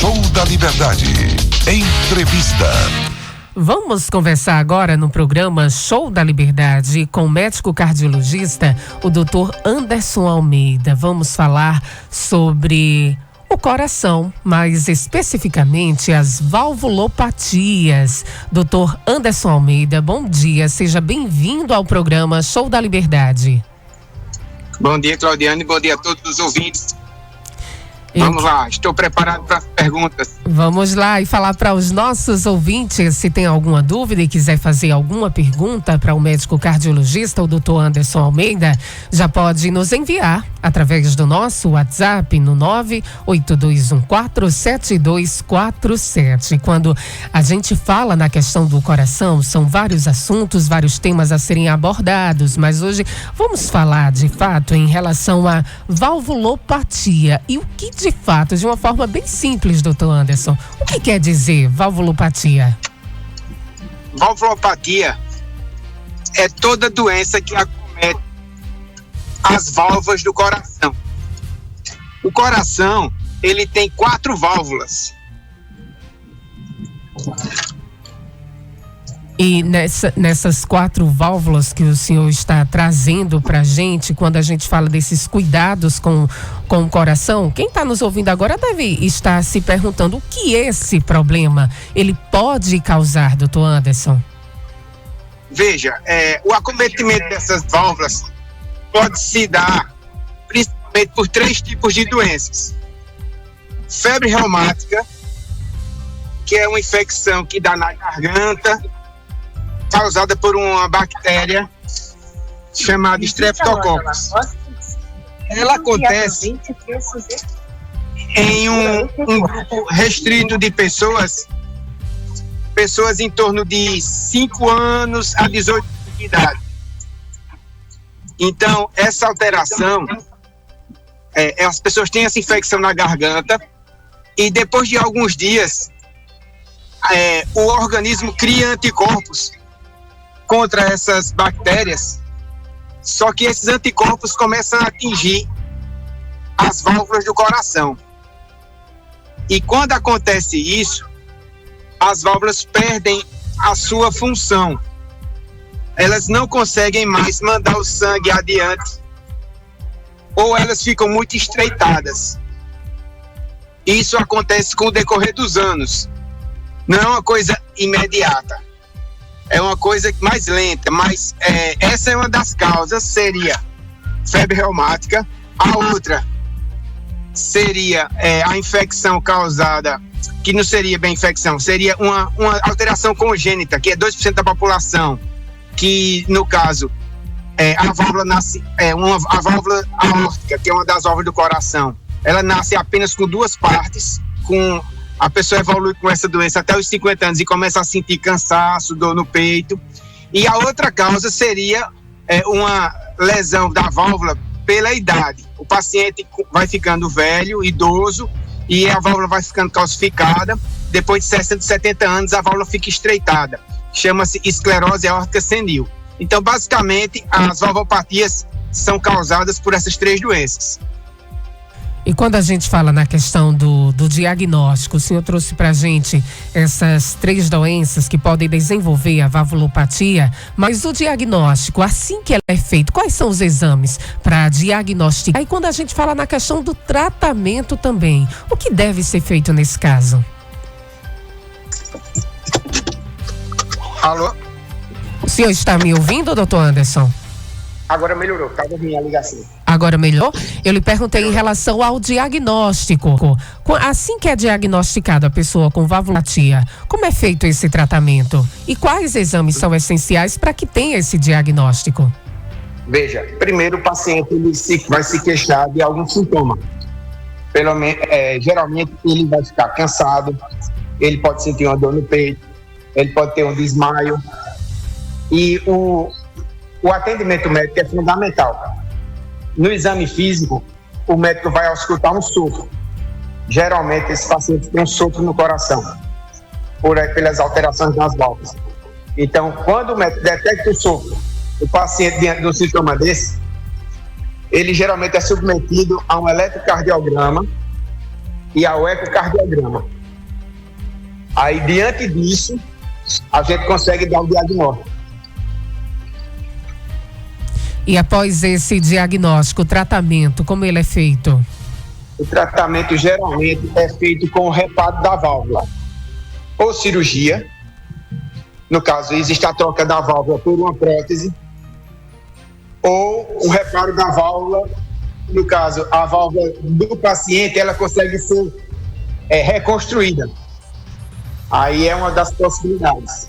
Show da Liberdade. Entrevista. Vamos conversar agora no programa Show da Liberdade com o médico cardiologista, o Dr. Anderson Almeida. Vamos falar sobre o coração, mais especificamente as valvulopatias. Dr. Anderson Almeida, bom dia, seja bem-vindo ao programa Show da Liberdade. Bom dia, Claudiane, bom dia a todos os ouvintes. Vamos lá, estou preparado para as perguntas. Vamos lá e falar para os nossos ouvintes, se tem alguma dúvida e quiser fazer alguma pergunta para o médico cardiologista, o Dr. Anderson Almeida, já pode nos enviar através do nosso WhatsApp no 982147247. Quando a gente fala na questão do coração, são vários assuntos, vários temas a serem abordados, mas hoje vamos falar de fato em relação à valvulopatia e o que de fato, de uma forma bem simples, doutor Anderson, o que quer dizer valvulopatia? Valvulopatia é toda doença que acomete as válvulas do coração. O coração, ele tem 4 válvulas. E nessas 4 válvulas que o senhor está trazendo para a gente, quando a gente fala desses cuidados com o coração, quem está nos ouvindo agora deve estar se perguntando o que esse problema ele pode causar, doutor Anderson? Veja, o acometimento dessas válvulas pode se dar principalmente por 3 tipos de doenças. Febre reumática, que é uma infecção que dá na garganta, causada por uma bactéria chamada Streptococcus. Ela acontece em um grupo restrito de pessoas em torno de 5 anos a 18 anos de idade. Então, essa alteração, as pessoas têm essa infecção na garganta e depois de alguns dias, o organismo cria anticorpos contra essas bactérias, só que esses anticorpos começam a atingir as válvulas do coração. E quando acontece isso, as válvulas perdem a sua função. Elas não conseguem mais mandar o sangue adiante, ou elas ficam muito estreitadas. Isso acontece com o decorrer dos anos. Não é uma coisa imediata. É uma coisa mais lenta, mas essa é uma das causas, seria febre reumática. A outra seria a infecção causada, que não seria bem infecção, seria uma alteração congênita, que é 2% da população, que no caso, a válvula nasce, a válvula aórtica, que é uma das válvulas do coração, ela nasce apenas com 2 partes, a pessoa evolui com essa doença até os 50 anos e começa a sentir cansaço, dor no peito. E a outra causa seria uma lesão da válvula pela idade. O paciente vai ficando velho, idoso, e a válvula vai ficando calcificada. Depois de 60, 70 anos, a válvula fica estreitada. Chama-se esclerose aórtica senil. Então, basicamente, as valvulopatias são causadas por essas 3 doenças. E quando a gente fala na questão do diagnóstico, o senhor trouxe para a gente essas 3 doenças que podem desenvolver a valvulopatia, mas o diagnóstico, assim que ela é feito, quais são os exames para diagnosticar? E quando a gente fala na questão do tratamento também, o que deve ser feito nesse caso? Alô? O senhor está me ouvindo, doutor Anderson? Agora melhorou, estava minha ligação. Agora melhor? Eu lhe perguntei em relação ao diagnóstico. Assim que é diagnosticada a pessoa com valvulopatia, como é feito esse tratamento? E quais exames são essenciais para que tenha esse diagnóstico? Veja, primeiro o paciente vai se queixar de algum sintoma. Geralmente ele vai ficar cansado, ele pode sentir uma dor no peito, ele pode ter um desmaio. E o atendimento médico é fundamental. No exame físico, o médico vai auscultar um sopro. Geralmente, esse paciente tem um sopro no coração, pelas alterações nas válvulas. Então, quando o médico detecta o sopro, o paciente, diante de um sintoma desse, ele geralmente é submetido a um eletrocardiograma e ao ecocardiograma. Aí, diante disso, a gente consegue dar o diagnóstico. E após esse diagnóstico, o tratamento, como ele é feito? O tratamento geralmente é feito com o reparo da válvula. Ou cirurgia, no caso, existe a troca da válvula por uma prótese, ou o reparo da válvula, no caso, a válvula do paciente, ela consegue ser reconstruída. Aí é uma das possibilidades.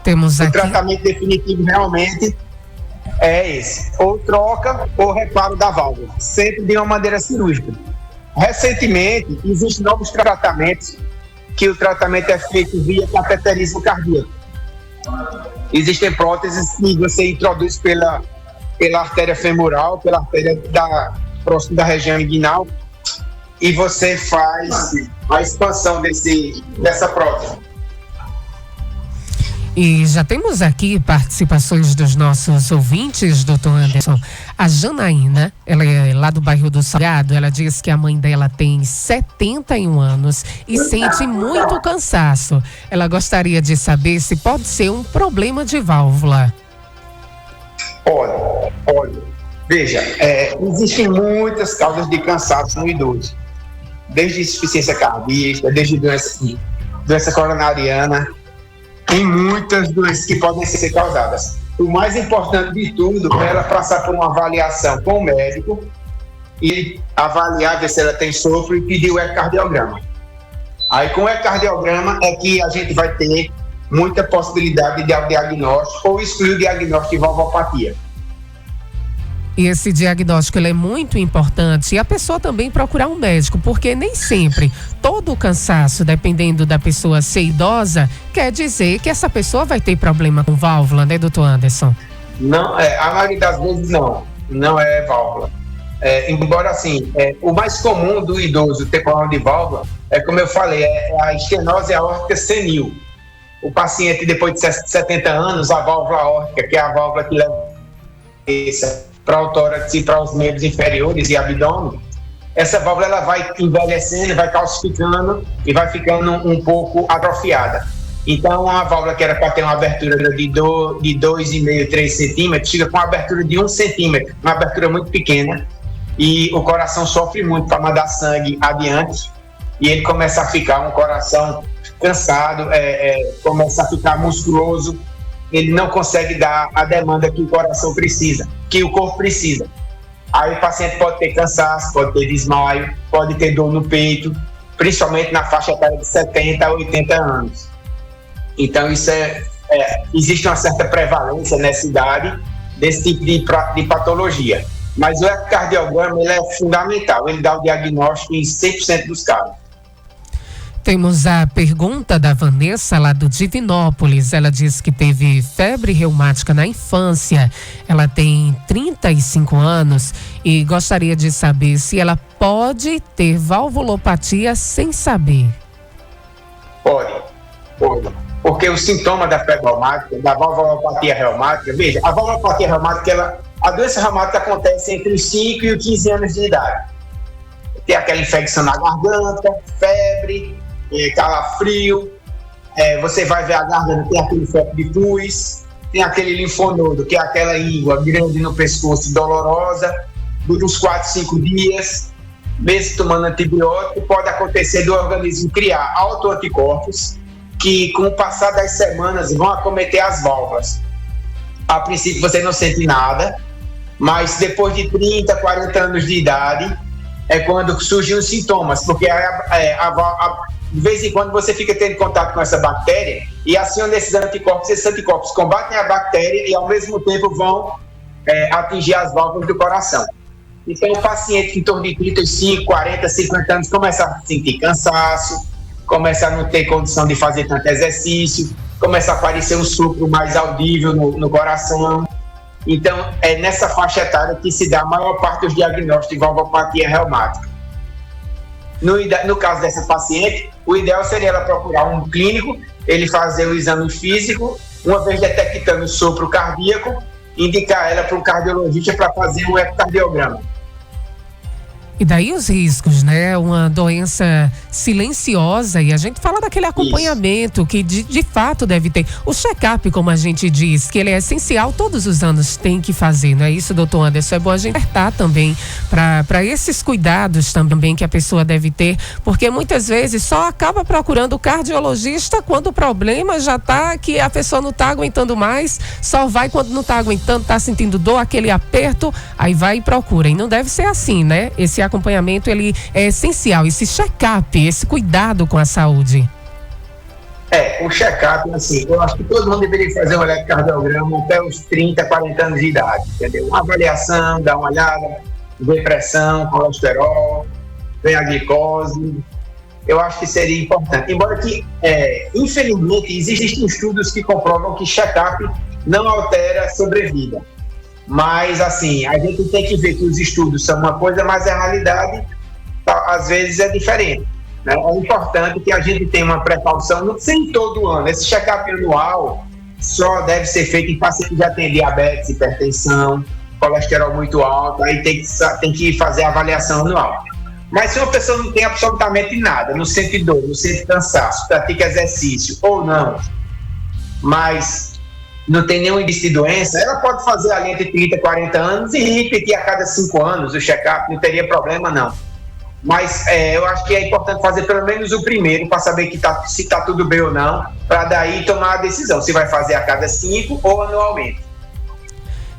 Temos aqui... O tratamento definitivo realmente é esse, ou troca ou reparo da válvula, sempre de uma maneira cirúrgica. Recentemente, existem novos tratamentos, que o tratamento é feito via cateterismo cardíaco. Existem próteses que você introduz pela artéria femoral, pela artéria próxima da região inguinal, e você faz a expansão dessa prótese. E já temos aqui participações dos nossos ouvintes, doutor Anderson. A Janaína, ela é lá do bairro do Salgado, ela diz que a mãe dela tem 71 anos e sente muito cansaço. Ela gostaria de saber se pode ser um problema de válvula. Olha, veja, existem muitas causas de cansaço no idoso. Desde insuficiência cardíaca, desde doença coronariana, tem muitas doenças que podem ser causadas. O mais importante de tudo é ela passar por uma avaliação com o médico e avaliar, ver se ela tem sopro e pedir o ecocardiograma. Aí com o ecocardiograma é que a gente vai ter muita possibilidade de dar o diagnóstico ou excluir o diagnóstico de valvopatia. E esse diagnóstico ele é muito importante e a pessoa também procurar um médico, porque nem sempre todo o cansaço, dependendo da pessoa ser idosa, quer dizer que essa pessoa vai ter problema com válvula, né, doutor Anderson? Não, a maioria das vezes não é válvula. Embora assim, o mais comum do idoso ter problema de válvula é, como eu falei, a estenose aórtica senil. O paciente, depois de 70 anos, a válvula aórtica, que é a válvula que leva para o tórax e para os membros inferiores e abdômen, essa válvula ela vai envelhecendo, vai calcificando e vai ficando um pouco atrofiada. Então, a válvula que era para ter uma abertura de 2,5, 3 centímetros, fica com uma abertura de 1 centímetro, uma abertura muito pequena, e o coração sofre muito para mandar sangue adiante, e ele começa a ficar um coração cansado, começa a ficar musculoso, ele não consegue dar a demanda que o coração precisa, que o corpo precisa. Aí o paciente pode ter cansaço, pode ter desmaio, pode ter dor no peito, principalmente na faixa etária de 70 a 80 anos. Então isso existe uma certa prevalência nessa idade desse tipo de patologia. Mas o ecocardiograma ele é fundamental, ele dá o diagnóstico em 100% dos casos. Temos a pergunta da Vanessa, lá do Divinópolis. Ela diz que teve febre reumática na infância. Ela tem 35 anos e gostaria de saber se ela pode ter valvulopatia sem saber. Pode. Porque o sintoma da febre reumática, da valvulopatia reumática, veja, a valvulopatia reumática, a doença reumática acontece entre os 5 e os 15 anos de idade. Tem aquela infecção na garganta, febre, calafrio, você vai ver a garganta, tem aquele foco de pus, tem aquele linfonodo, que é aquela íngua grande no pescoço, dolorosa, dura uns 4, 5 dias, mesmo tomando antibiótico, pode acontecer do organismo criar autoanticorpos, que com o passar das semanas vão acometer as válvulas. A princípio você não sente nada, mas depois de 30, 40 anos de idade, é quando surgem os sintomas, porque de vez em quando você fica tendo contato com essa bactéria e aciona esses anticorpos combatem a bactéria e ao mesmo tempo vão atingir as válvulas do coração. Então o paciente em torno de 35, 40, 50 anos começa a sentir cansaço, começa a não ter condição de fazer tanto exercício, começa a aparecer um sopro mais audível no coração. Então é nessa faixa etária que se dá a maior parte dos diagnósticos de valvulopatia reumática. No caso dessa paciente, o ideal seria ela procurar um clínico, ele fazer o exame físico, uma vez detectando o sopro cardíaco, indicar ela para um cardiologista para fazer um ecocardiograma. E daí os riscos, né? Uma doença silenciosa, e a gente fala daquele acompanhamento que de fato deve ter. O check-up, como a gente diz, que ele é essencial, todos os anos tem que fazer, não é isso, doutor Anderson? É bom a gente alertar também para esses cuidados também que a pessoa deve ter, porque muitas vezes só acaba procurando o cardiologista quando o problema já está, que a pessoa não está aguentando mais, só vai quando não está aguentando, está sentindo dor, aquele aperto, aí vai e procura. E não deve ser assim, né? Esse acompanhamento, ele é essencial, esse check-up, esse cuidado com a saúde. O check-up, assim, eu acho que todo mundo deveria fazer um eletrocardiograma até os 30, 40 anos de idade, entendeu? Uma avaliação, dar uma olhada, ver pressão, colesterol, ver a glicose. Eu acho que seria importante. Embora que, infelizmente, existem estudos que comprovam que check-up não altera a sobrevida. Mas, assim, a gente tem que ver que os estudos são uma coisa, mas a realidade, às vezes, é diferente, né? É importante que a gente tenha uma precaução, não sem todo ano. Esse check-up anual só deve ser feito em pacientes que já têm diabetes, hipertensão, colesterol muito alto, aí tem que fazer a avaliação anual. Mas se uma pessoa não tem absolutamente nada, não sente dor, não sente cansaço, pratica exercício ou não, mas não tem nenhum indício de doença, ela pode fazer ali entre 30 e 40 anos e repetir a cada 5 anos o check-up, não teria problema não. Mas eu acho que é importante fazer pelo menos o primeiro para saber se está tudo bem ou não, para daí tomar a decisão, se vai fazer a cada 5 ou anualmente.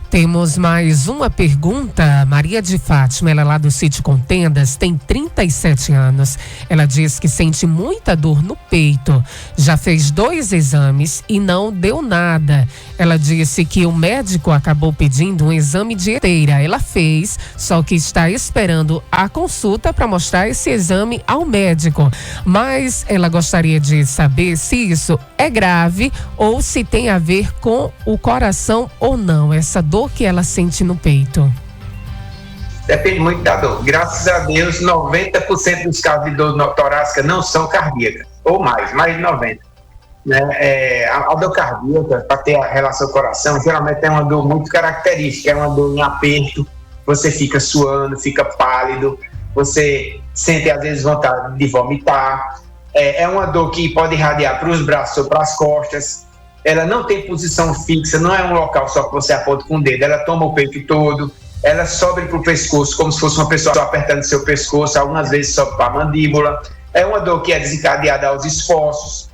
Temos mais uma pergunta. Maria de Fátima, ela é lá do Sítio Contendas, tem 37 anos. Ela diz que sente muita dor no peito. Já fez 2 exames e não deu nada. Ela disse que o médico acabou pedindo um exame de esteira. Ela fez, só que está esperando a consulta para mostrar esse exame ao médico. Mas ela gostaria de saber se isso é grave ou se tem a ver com o coração ou não, essa dor que ela sente no peito. Depende muito da dor. Graças a Deus, 90% dos casos de dor torácica não são cardíacas, ou mais de 90%. Né? A dor cardíaca, para ter a relação com o coração, geralmente é uma dor muito característica, é uma dor em aperto, você fica suando, fica pálido, você sente às vezes vontade de vomitar, é uma dor que pode irradiar para os braços ou para as costas, ela não tem posição fixa, não é um local só que você aponta com o dedo, ela toma o peito todo, ela sobe para o pescoço, como se fosse uma pessoa apertando seu pescoço, algumas vezes sobe para a mandíbula, é uma dor que é desencadeada aos esforços,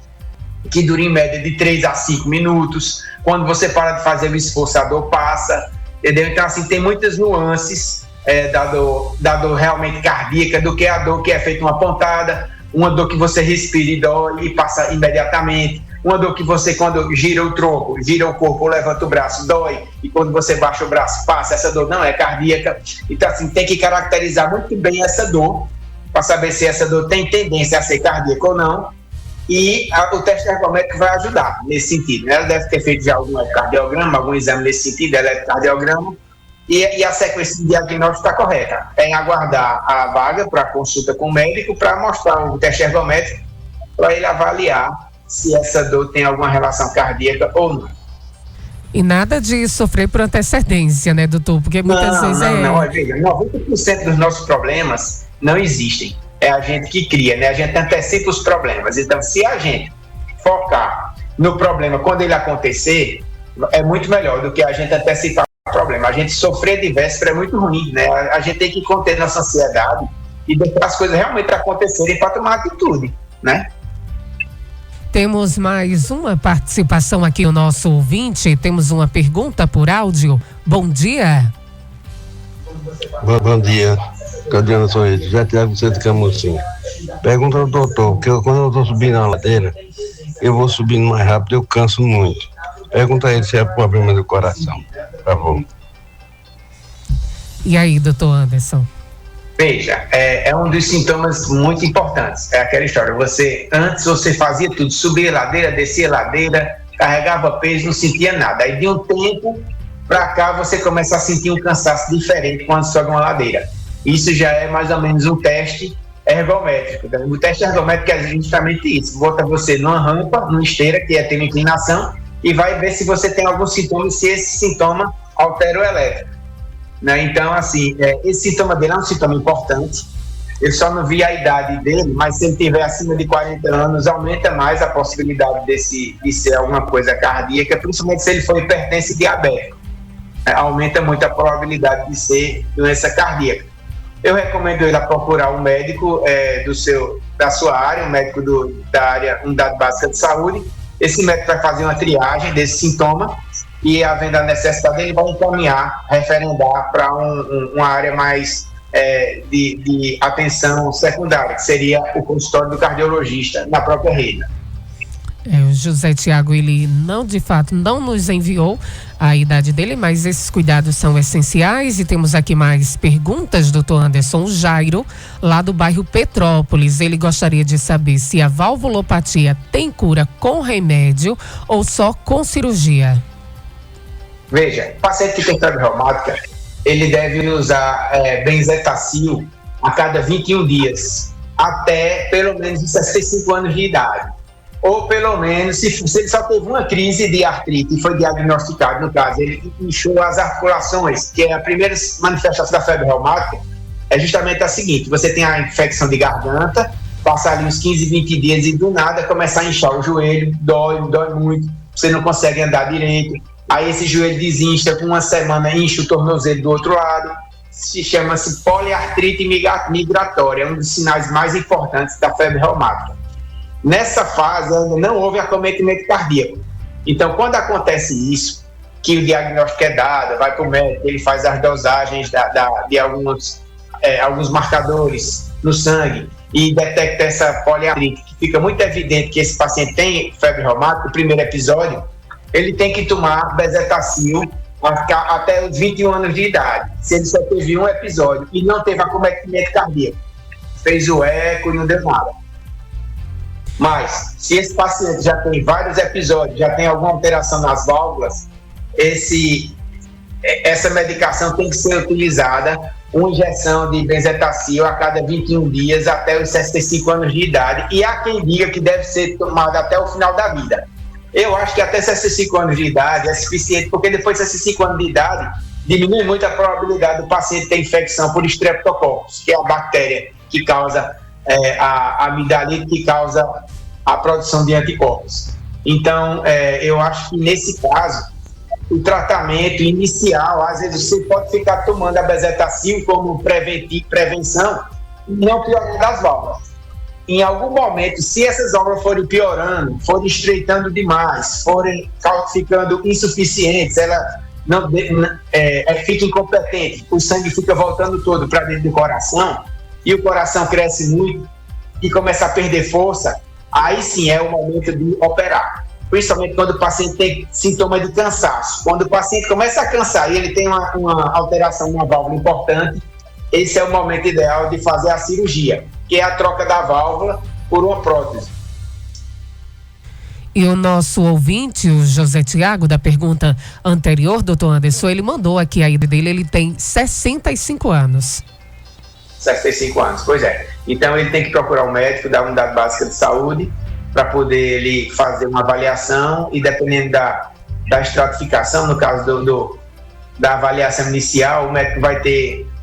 que dura em média de 3 a 5 minutos, quando você para de fazer o esforço, a dor passa, entendeu? Então, assim, tem muitas nuances da dor realmente cardíaca, do que a dor que é feita uma pontada, uma dor que você respira e dói e passa imediatamente, uma dor que você, quando gira o tronco, gira o corpo ou levanta o braço, dói, e quando você baixa o braço, passa, essa dor não é cardíaca. Então, assim, tem que caracterizar muito bem essa dor, para saber se essa dor tem tendência a ser cardíaca ou não, e o teste ergométrico vai ajudar nesse sentido, né? Ela deve ter feito já algum cardiograma, algum exame nesse sentido, eletrocardiograma, e a sequência de diagnóstico está correta. É aguardar a vaga para consulta com o médico para mostrar o teste ergométrico, para ele avaliar se essa dor tem alguma relação cardíaca ou não. E nada de sofrer por antecedência, né, doutor? Porque muitas vezes Não, veja, 90% dos nossos problemas não existem. É a gente que cria, né? A gente antecipa os problemas. Então, se a gente focar no problema quando ele acontecer, é muito melhor do que a gente antecipar o problema. A gente sofrer de véspera é muito ruim, né? A gente tem que conter nossa ansiedade e deixar as coisas realmente acontecerem para tomar atitude, né? Temos mais uma participação aqui, o nosso ouvinte. Temos uma pergunta por áudio. Bom dia. Bom dia. Cadiana Sorriso, já Tiago Centro Camusim. Pergunta ao doutor, porque quando eu estou subindo na ladeira, eu vou subindo mais rápido, eu canso muito. Pergunta a ele se é problema do coração, por favor. E aí, doutor Anderson? Veja, é um dos sintomas muito importantes. É aquela história, antes você fazia tudo, subia a ladeira, descia a ladeira, carregava peso, não sentia nada. Aí de um tempo para cá você começa a sentir um cansaço diferente quando sobe uma ladeira. Isso já é mais ou menos um teste ergométrico. O teste ergométrico é justamente isso. Bota você numa rampa, numa esteira, que é ter uma inclinação, e vai ver se você tem algum sintoma e se esse sintoma altera o elétrico. né? Então, assim, esse sintoma dele é um sintoma importante. Eu só não vi a idade dele, mas se ele tiver acima de 40 anos, aumenta mais a possibilidade de ser alguma coisa cardíaca, principalmente se ele for hipertenso e diabético. Aumenta muito a probabilidade de ser doença cardíaca. Eu recomendo ele a procurar um médico da sua área, um médico da área Unidade Básica de Saúde. Esse médico vai fazer uma triagem desse sintoma e, havendo a necessidade, ele vai encaminhar, referendar para uma área mais de atenção secundária, que seria o consultório do cardiologista na própria rede. O José Tiago, ele de fato não nos enviou a idade dele, mas esses cuidados são essenciais. E temos aqui mais perguntas, doutor Anderson. O Jairo, lá do bairro Petrópolis, ele gostaria de saber se a valvulopatia tem cura com remédio ou só com cirurgia. Veja, o paciente que tem febre reumática, ele deve usar benzetacil a cada 21 dias, até pelo menos 65 anos de idade. Ou pelo menos, se ele só teve uma crise de artrite e foi diagnosticado, no caso, ele inchou as articulações, que é a primeira manifestação da febre reumática, é justamente a seguinte: você tem a infecção de garganta, passa ali uns 15, 20 dias e do nada começa a inchar o joelho, dói muito, você não consegue andar direito, aí esse joelho desincha, com uma semana incha o tornozelo do outro lado, chama-se poliartrite migratória, é um dos sinais mais importantes da febre reumática. Nessa fase ainda não houve acometimento cardíaco. Então, quando acontece isso, que o diagnóstico é dado, vai para o médico, ele faz as dosagens de alguns marcadores no sangue e detecta essa poliartrite, que fica muito evidente que esse paciente tem febre reumática, o primeiro episódio, ele tem que tomar benzetacil até os 21 anos de idade. Se ele só teve um episódio e não teve acometimento cardíaco, fez o eco e não deu nada. Mas, se esse paciente já tem vários episódios, já tem alguma alteração nas válvulas, essa medicação tem que ser utilizada, uma injeção de benzetacil a cada 21 dias até os 65 anos de idade, e há quem diga que deve ser tomada até o final da vida. Eu acho que até 65 anos de idade é suficiente, porque depois de 65 anos de idade, diminui muito a probabilidade do paciente ter infecção por Streptococcus, que é a bactéria que causa a amidalite, que causa a produção de anticorpos. Então, eu acho que nesse caso, o tratamento inicial, às vezes você pode ficar tomando a benzetacil como prevenção, não piorando as válvulas. Em algum momento, se essas válvulas forem piorando, forem estreitando demais, forem ficando insuficientes, ela fica incompetente, o sangue fica voltando todo para dentro do coração, e o coração cresce muito e começa a perder força, aí sim é o momento de operar. Principalmente quando o paciente tem sintoma de cansaço. Quando o paciente começa a cansar e ele tem uma alteração na válvula importante, esse é o momento ideal de fazer a cirurgia, que é a troca da válvula por uma prótese. E o nosso ouvinte, o José Tiago, da pergunta anterior, doutor Anderson, ele mandou aqui a idade dele, ele tem 65 anos. 65 anos, pois é. Então ele tem que procurar um médico da Unidade Básica de Saúde para poder ele fazer uma avaliação e, dependendo da estratificação, no caso da avaliação inicial, o médico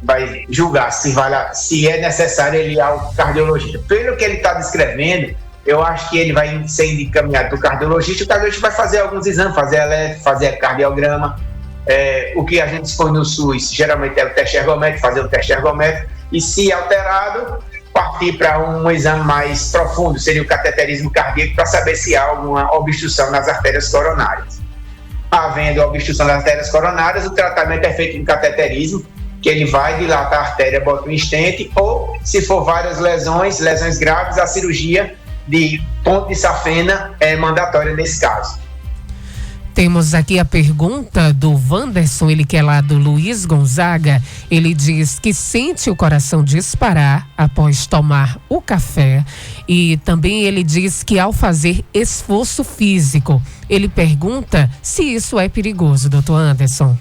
vai julgar se é necessário ele ir ao cardiologista. Pelo que ele está descrevendo, eu acho que ele vai ser encaminhado para o cardiologista vai fazer alguns exames, fazer eletro, fazer cardiograma. O que a gente dispõe no SUS geralmente é o teste ergométrico, fazer o teste ergométrico, e se alterado, partir para um exame mais profundo, seria o cateterismo cardíaco, para saber se há alguma obstrução nas artérias coronárias. Havendo obstrução das artérias coronárias, o tratamento é feito com cateterismo, que ele vai dilatar a artéria, bota um estente, ou, se for várias lesões graves, a cirurgia de ponto de safena é mandatória nesse caso. Temos aqui a pergunta do Wanderson, ele que é lá do Luiz Gonzaga. Ele diz que sente o coração disparar após tomar o café, e também ele diz que ao fazer esforço físico. Ele pergunta se isso é perigoso, doutor Anderson.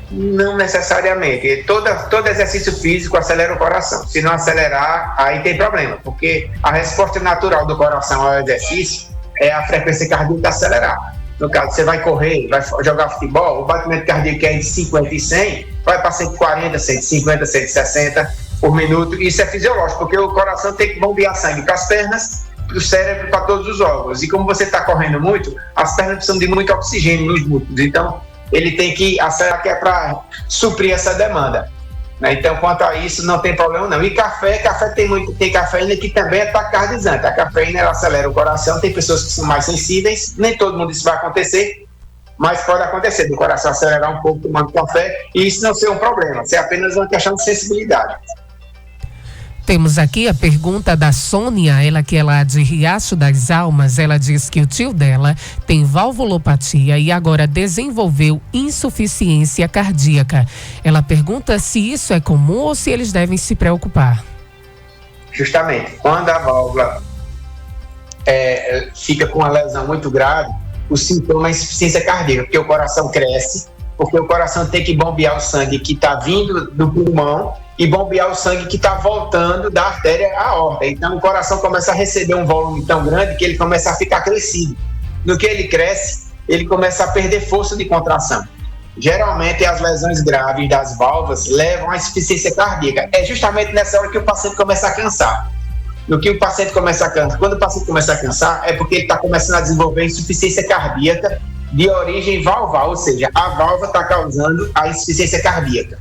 Não necessariamente. Todo exercício físico acelera o coração. Se não acelerar, aí tem problema, porque a resposta natural do coração ao exercício é a frequência cardíaca acelerar. No caso, você vai correr, vai jogar futebol, o batimento cardíaco é de 50 e 100, vai para 140, 150, 160 por minuto. Isso é fisiológico, porque o coração tem que bombear sangue para as pernas, para o cérebro, para todos os órgãos. E como você está correndo muito, as pernas precisam de muito oxigênio nos músculos. Então, ele tem que acelerar, que é para suprir essa demanda. Então, quanto a isso, não tem problema não. E café tem cafeína que também é taquicardizante. A cafeína, ela acelera o coração. Tem pessoas que são mais sensíveis, nem todo mundo isso vai acontecer, mas pode acontecer do coração acelerar um pouco tomando café, e isso não ser um problema, ser apenas uma questão de sensibilidade. Temos aqui a pergunta da Sônia, ela que é lá de Riacho das Almas. Ela diz que o tio dela tem valvulopatia e agora desenvolveu insuficiência cardíaca. Ela pergunta se isso é comum ou se eles devem se preocupar. Justamente, quando a válvula fica com uma lesão muito grave, o sintoma é insuficiência cardíaca, porque o coração cresce, porque o coração tem que bombear o sangue que está vindo do pulmão e bombear o sangue que está voltando da artéria à aorta. Então o coração começa a receber um volume tão grande que ele começa a ficar crescido. No que ele cresce, ele começa a perder força de contração. Geralmente as lesões graves das válvulas levam à insuficiência cardíaca. É justamente nessa hora que o paciente começa a cansar. No que o paciente começa a cansar, quando o paciente começa a cansar, é porque ele está começando a desenvolver insuficiência cardíaca de origem valvar, ou seja, a válvula está causando a insuficiência cardíaca.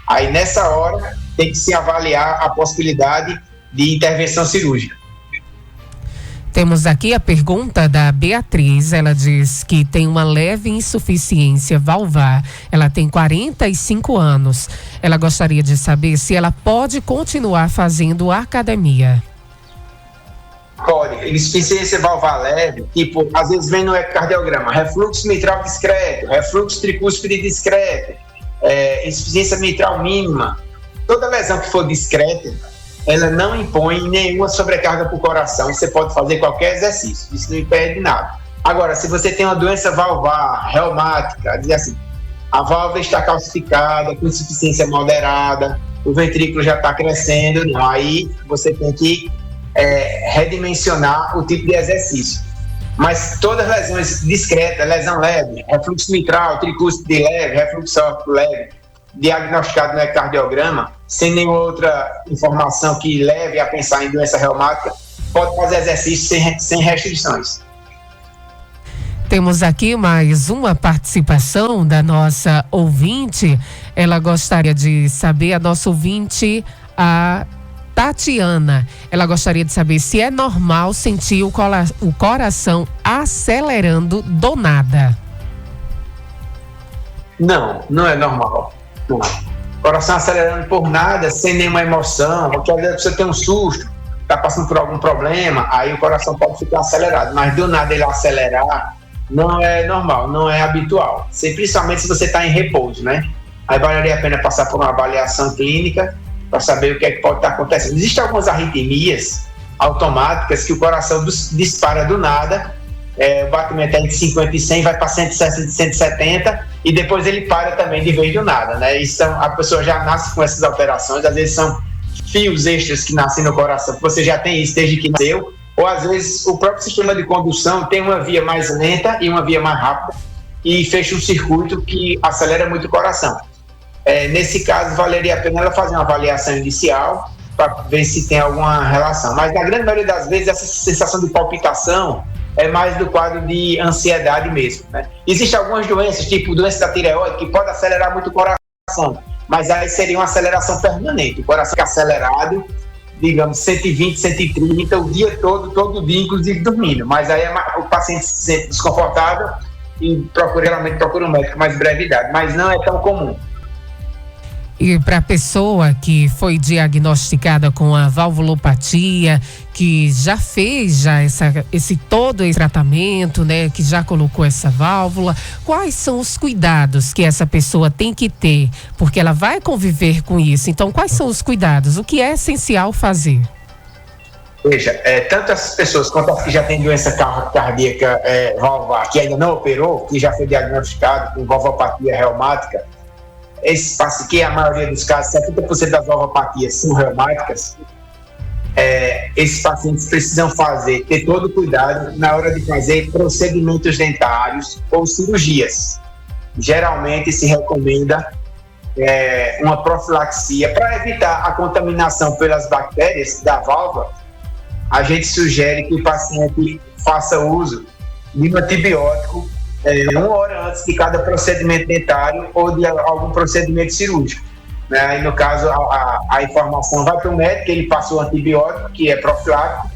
Aí nessa hora tem que se avaliar a possibilidade de intervenção cirúrgica. Temos aqui a pergunta da Beatriz. Ela diz que tem uma leve insuficiência valvar. Ela tem 45 anos. Ela gostaria de saber se ela pode continuar fazendo academia. Pode. Insuficiência valvar leve, tipo, às vezes vem no ecocardiograma, refluxo mitral discreto, refluxo tricúspide discreto, insuficiência mitral mínima. Toda lesão que for discreta, ela não impõe nenhuma sobrecarga para o coração. Você pode fazer qualquer exercício, isso não impede nada. Agora, se você tem uma doença valvar, reumática, diz assim, a válvula está calcificada, com insuficiência moderada, o ventrículo já está crescendo, não, aí você tem que redimensionar o tipo de exercício. Mas todas as lesões discretas, lesão leve, refluxo mitral, tricúspide leve, refluxo aórtico leve, diagnosticado no ecocardiograma, sem nenhuma outra informação que leve a pensar em doença reumática, pode fazer exercício sem restrições. Temos aqui mais uma participação da nossa ouvinte. Ela gostaria de saber, a nossa ouvinte, a Tatiana, ela gostaria de saber se é normal sentir o coração acelerando do nada. Não é normal. Não. Coração acelerando por nada, sem nenhuma emoção, porque às vezes você tem um susto, está passando por algum problema, aí o coração pode ficar acelerado, mas do nada ele acelerar não é normal, não é habitual. Principalmente se você está em repouso, né? Aí valeria a pena passar por uma avaliação clínica para saber o que é que pode estar acontecendo. Existem algumas arritmias automáticas que o coração dispara do nada, o batimento é de 50 e 100, vai para 160, 170 e depois ele para também de vez do nada, né? Isso, a pessoa já nasce com essas alterações, às vezes são fios extras que nascem no coração, você já tem isso desde que nasceu, ou às vezes o próprio sistema de condução tem uma via mais lenta e uma via mais rápida e fecha um circuito que acelera muito o coração. Nesse caso, valeria a pena ela fazer uma avaliação inicial para ver se tem alguma relação. Mas, na grande maioria das vezes, essa sensação de palpitação é mais do quadro de ansiedade mesmo, né? Existem algumas doenças, tipo doença da tireoide, que pode acelerar muito o coração, mas aí seria uma aceleração permanente. O coração fica acelerado, digamos, 120, 130, o dia todo dia, inclusive dormindo. Mas aí o paciente se sente desconfortável e geralmente procura um médico mais brevidade, mas não é tão comum. E para a pessoa que foi diagnosticada com a valvulopatia, que já fez esse tratamento, né, que já colocou essa válvula, quais são os cuidados que essa pessoa tem que ter? Porque ela vai conviver com isso. Então, quais são os cuidados? O que é essencial fazer? Veja, tanto as pessoas quanto as que já têm doença cardíaca valvar, que ainda não operou, que já foi diagnosticado com valvopatia reumática, esse paciente, que é a maioria dos casos, 70% das valvopatias são reumáticas, esses pacientes precisam ter todo o cuidado na hora de fazer procedimentos dentários ou cirurgias. Geralmente se recomenda uma profilaxia para evitar a contaminação pelas bactérias da válvula, a gente sugere que o paciente faça uso de um antibiótico 1 hora antes de cada procedimento dentário ou de algum procedimento cirúrgico. Né? Aí, no caso, a informação vai para o médico, ele passa o antibiótico, que é profilático.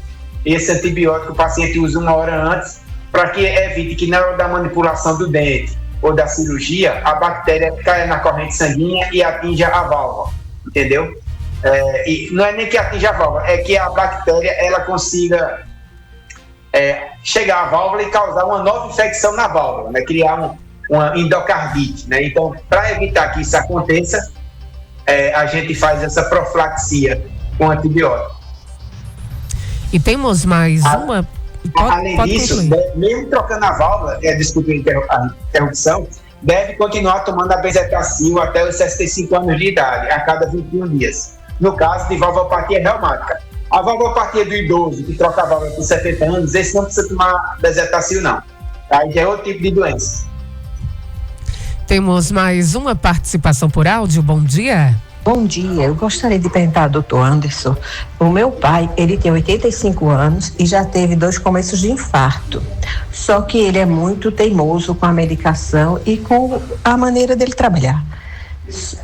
Esse antibiótico o paciente usa 1 hora antes, para que evite que na hora da manipulação do dente ou da cirurgia, a bactéria caia na corrente sanguínea e atinja a válvula, entendeu? E não é nem que atinja a válvula, é que a bactéria ela consiga chegar à válvula e causar uma nova infecção na válvula, né? Criar uma endocardite, né? Então, para evitar que isso aconteça, a gente faz essa profilaxia com antibiótico. E temos mais uma... Além disso, mesmo trocando a válvula, desculpe a interrupção, deve continuar tomando a bezetacil até os 65 anos de idade, a cada 21 dias. No caso de valvopatia reumática. A valvopatia do idoso, que troca a válvula por 70 anos, esse não precisa tomar bezetacil, não. Aí já é outro tipo de doença. Temos mais uma participação por áudio. Bom dia. Bom dia, eu gostaria de perguntar ao doutor Anderson. O meu pai, ele tem 85 anos e já teve 2 começos de infarto. Só que ele é muito teimoso com a medicação e com a maneira dele trabalhar.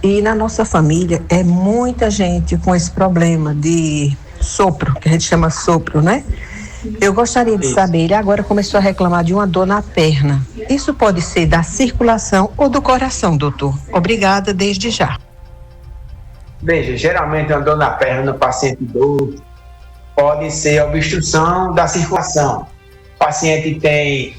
E na nossa família é muita gente com esse problema de sopro, que a gente chama sopro, né? Eu gostaria de saber, ele agora começou a reclamar de uma dor na perna. Isso pode ser da circulação ou do coração, doutor? Obrigada desde já. Veja, geralmente uma dor na perna no paciente idoso pode ser obstrução da circulação. O paciente tem,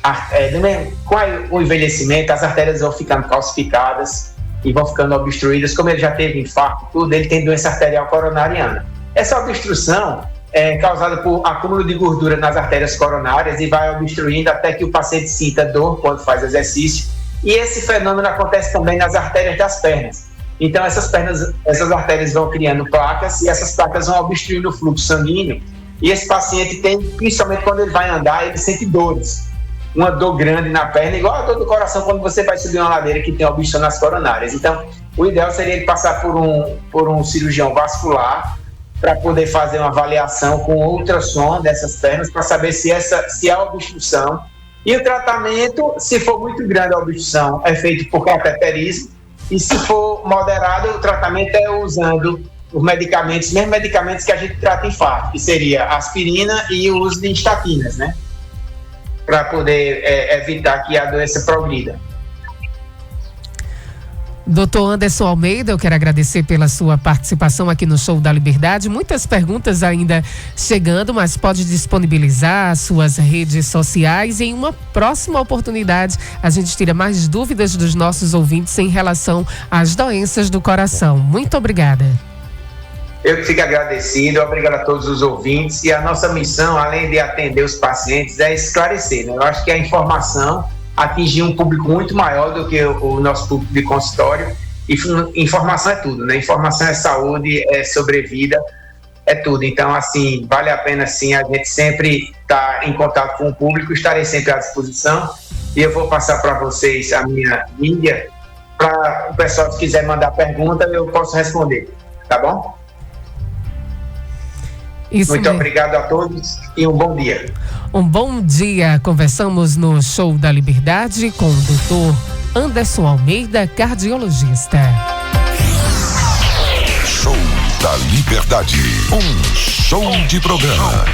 com o envelhecimento, as artérias vão ficando calcificadas e vão ficando obstruídas. Como ele já teve infarto, tudo, ele tem doença arterial coronariana. Essa obstrução é causada por acúmulo de gordura nas artérias coronárias e vai obstruindo até que o paciente sinta dor quando faz exercício. E esse fenômeno acontece também nas artérias das pernas. Então essas artérias vão criando placas e essas placas vão obstruindo o fluxo sanguíneo. E esse paciente tem, principalmente quando ele vai andar, ele sente dores. Uma dor grande na perna, igual a dor do coração quando você vai subir uma ladeira que tem obstrução nas coronárias. Então, o ideal seria ele passar por um cirurgião vascular para poder fazer uma avaliação com ultrassom dessas pernas para saber se há obstrução. E o tratamento, se for muito grande a obstrução, é feito por cateterismo. E se for moderado, o tratamento é usando os medicamentos, mesmo medicamentos que a gente trata infarto, que seria aspirina e o uso de estatinas, né? Para poder evitar que a doença progrida. Doutor Anderson Almeida, eu quero agradecer pela sua participação aqui no Show da Liberdade. Muitas perguntas ainda chegando, mas pode disponibilizar suas redes sociais. E em uma próxima oportunidade, a gente tira mais dúvidas dos nossos ouvintes em relação às doenças do coração. Muito obrigada. Eu que fico agradecido, obrigado a todos os ouvintes. E a nossa missão, além de atender os pacientes, é esclarecer, né? Eu acho que a informação atingir um público muito maior do que o nosso público de consultório. E informação é tudo, né? Informação é saúde, é sobrevida, é tudo. Então, assim, vale a pena, sim, a gente sempre estar em contato com o público, estarei sempre à disposição. E eu vou passar para vocês a minha mídia, para o pessoal que quiser mandar pergunta, eu posso responder, tá bom? Isso muito mesmo. Obrigado a todos e um bom dia. Um bom dia. Conversamos no Show da Liberdade com o doutor Anderson Almeida, cardiologista. Show da Liberdade. Um show de programa.